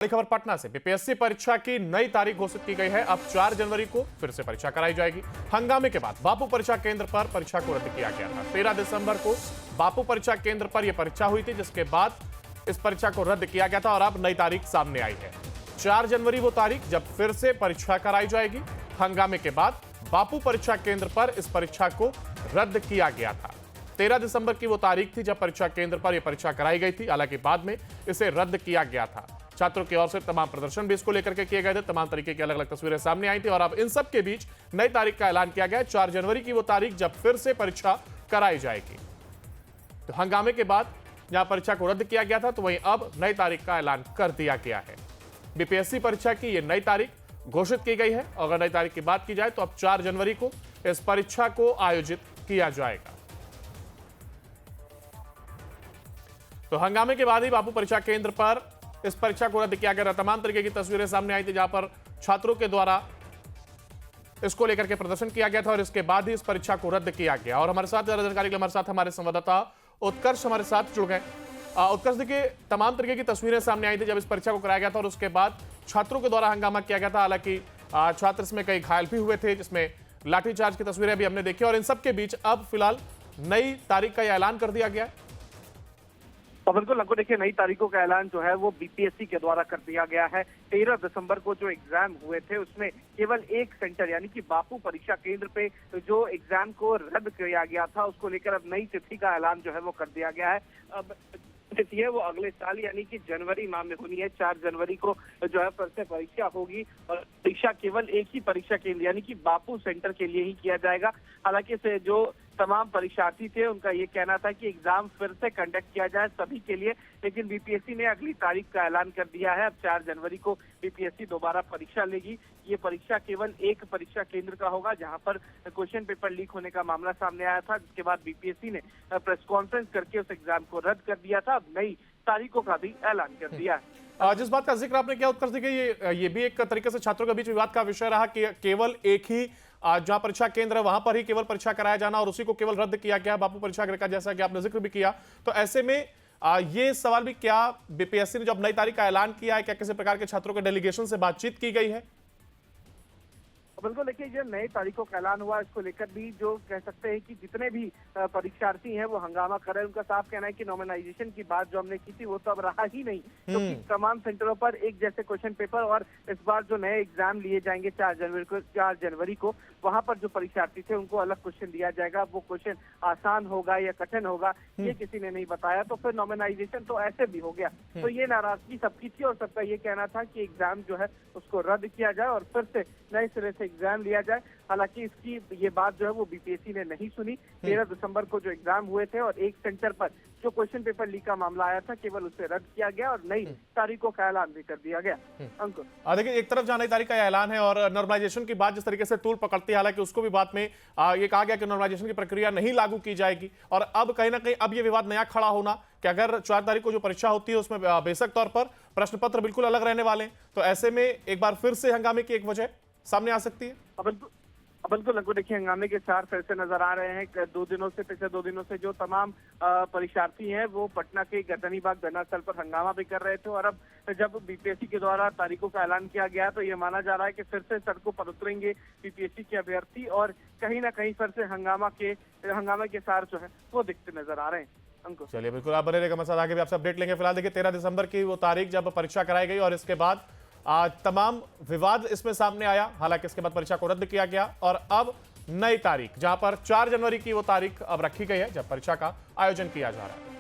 बड़ी खबर पटना से बीपीएससी परीक्षा की नई तारीख घोषित की गई है। अब 4 जनवरी को फिर से परीक्षा कराई जाएगी। हंगामे के बाद बापू परीक्षा केंद्र पर परीक्षा को रद्द किया गया था। 13 दिसंबर को बापू परीक्षा केंद्र पर यह परीक्षा हुई थी, जिसके बाद इस परीक्षा को रद्द किया गया था और अब नई तारीख सामने आई है। 4 जनवरी वो तारीख जब फिर से परीक्षा कराई जाएगी। हंगामे के बाद बापू परीक्षा केंद्र पर इस परीक्षा को रद्द किया गया था। 13 दिसंबर की वो तारीख थी जब परीक्षा केंद्र पर यह परीक्षा कराई गई थी। हालांकि बाद में इसे रद्द किया गया था। छात्रों की ओर से तमाम प्रदर्शन भी इसको लेकर के किए गए थे। तमाम तरीके की अलग अलग तस्वीरें सामने आई थी और अब इन सब के बीच नई तारीख का ऐलान किया गया। 4 जनवरी की वो तारीख जब फिर से परीक्षा कराई जाएगी। तो हंगामे के बाद जहां परीक्षा को रद्द किया गया था, तो वहीं अब नई तारीख का ऐलान कर दिया गया है। बीपीएससी परीक्षा की यह नई तारीख घोषित की गई है। अगर नई तारीख की बात की जाए तो अब 4 जनवरी को इस परीक्षा को आयोजित किया जाएगा। तो हंगामे के बाद ही बापू परीक्षा केंद्र पर इस परीक्षा को रद्द किया गया। तमाम तरीके की तस्वीरें सामने आई थी जहां पर छात्रों के द्वारा इसको लेकर के प्रदर्शन किया गया था और इसके बाद ही इस परीक्षा को रद्द किया गया। और हमारे साथ ज्यादा जानकारी के लिए हमारे साथ हमारे संवाददाता उत्कर्ष हमारे साथ जुड़ गए। उत्कर्ष, देखिए तमाम तरीके की तस्वीरें सामने आई थी जब इस परीक्षा को कराया गया था और उसके बाद छात्रों के द्वारा हंगामा किया गया था। हालांकि छात्र इसमें कई घायल भी हुए थे, जिसमें लाठीचार्ज की तस्वीरें भी हमने देखी। और इन सबके बीच अब फिलहाल नई तारीख का ऐलान कर दिया गया है। और बिल्कुल आपको देखिए, नई तारीखों का ऐलान जो है वो बीपीएससी के द्वारा कर दिया गया है। 13 दिसंबर को जो एग्जाम हुए थे उसमें केवल एक सेंटर यानी कि बापू परीक्षा केंद्र पे जो एग्जाम को रद्द किया गया था, उसको लेकर अब नई तिथि का ऐलान जो है वो कर दिया गया है। अब तिथि है वो अगले साल यानी कि जनवरी माह में होनी है। 4 जनवरी को जो है फिर से परीक्षा होगी और परीक्षा केवल एक ही परीक्षा केंद्र यानी कि बापू सेंटर के लिए ही किया जाएगा। हालांकि से जो तमाम परीक्षार्थी थे उनका ये कहना था कि एग्जाम फिर से कंडक्ट किया जाए सभी के लिए, लेकिन बीपीएससी ने अगली तारीख का ऐलान कर दिया है। अब 4 जनवरी को बीपीएससी दोबारा परीक्षा लेगी। ये परीक्षा केवल एक परीक्षा केंद्र का होगा जहां पर क्वेश्चन पेपर लीक होने का मामला सामने आया था, जिसके बाद बीपीएससी ने प्रेस कॉन्फ्रेंस करके उस एग्जाम को रद्द कर दिया था। अब नई तारीखों का भी ऐलान कर दिया है। जिस बात का जिक्र आपने किया उत्कर्ष, देखिए ये भी एक तरीके से छात्रों के बीच विवाद का विषय रहा कि केवल एक ही जहां परीक्षा केंद्र है वहां पर ही केवल परीक्षा कराया जाना और उसी को केवल रद्द किया गया बापू परीक्षा केंद्र का, जैसा कि आपने जिक्र भी किया। तो ऐसे में ये सवाल भी, क्या बीपीएससी ने जब नई तारीख का ऐलान किया है, क्या किसी प्रकार के छात्रों के डेलीगेशन से बातचीत की गई है? बिल्कुल देखिए, जो नई तारीखों का ऐलान हुआ इसको लेकर भी जो कह सकते हैं कि जितने भी परीक्षार्थी हैं वो हंगामा कर रहे हैं। उनका साफ कहना है कि नॉमिनाइजेशन की बात जो हमने की थी वो तो अब रहा ही नहीं, क्योंकि तमाम सेंटरों पर एक जैसे क्वेश्चन पेपर और इस बार जो नए एग्जाम लिए जाएंगे 4 जनवरी को वहां पर जो परीक्षार्थी थे उनको अलग क्वेश्चन दिया जाएगा। वो क्वेश्चन आसान होगा या कठिन होगा ये किसी ने नहीं बताया। तो फिर नॉमिनाइजेशन तो ऐसे भी हो गया। तो ये नाराजगी सबकी थी और सबका ये कहना था कि एग्जाम जो है उसको रद्द किया जाए और फिर से नए सिरे से एग्जाम लिया जाए। हालांकि इसकी ये बात जो है वो बीपीएससी ने नहीं सुनी। 13 दिसंबर को जो एग्जाम हुए थे और एक सेंटर पर जो क्वेश्चन पेपर लीक का मामला आया था, केवल उसे रद्द किया गया और नई तारीखों का ऐलान भी कर दिया गया। अंकुर, देखिए एक तरफ जहां नई तारीख का ऐलान है और नॉर्मलाइजेशन की बात जिस तरीके से तूल पकड़ती है, हालांकि उसको भी बात में ये कहा गया कि नॉर्मलाइजेशन की प्रक्रिया नहीं लागू की जाएगी। और अब कहीं ना कहीं अब ये विवाद नया खड़ा होना कि अगर 4 तारीख को जो परीक्षा होती है उसमें बेशक तौर पर प्रश्न पत्र बिल्कुल अलग रहने वाले हैं, तो ऐसे में एक बार फिर से हंगामे की एक वजह सामने आ सकती है। बिल्कुल लगभग देखिए, हंगामे के 4 फिर से नजर आ रहे हैं। पिछले 2 दिनों से जो तमाम परीक्षार्थी हैं वो पटना के गर्दनीबाग धरना स्थल पर हंगामा भी कर रहे थे। और अब जब बीपीएससी के द्वारा तारीखों का ऐलान किया गया तो ये माना जा रहा है कि फिर से सड़कों पर उतरेंगे बीपीएससी के अभ्यर्थी और कहीं ना कहीं फिर से हंगामे के सार जो है वो दिखते नजर आ रहे हैं। अंकुर, चलिए बिल्कुल आप बने रहेगा, मैं आगे भी आपसे अपडेट लेंगे। फिलहाल देखिए 13 दिसंबर की वो तारीख जब परीक्षा कराई गई और इसके बाद तमाम विवाद इसमें सामने आया। हालांकि इसके बाद परीक्षा को रद्द किया गया और अब नई तारीख जहां पर 4 जनवरी की वो तारीख अब रखी गई है जब परीक्षा का आयोजन किया जा रहा है।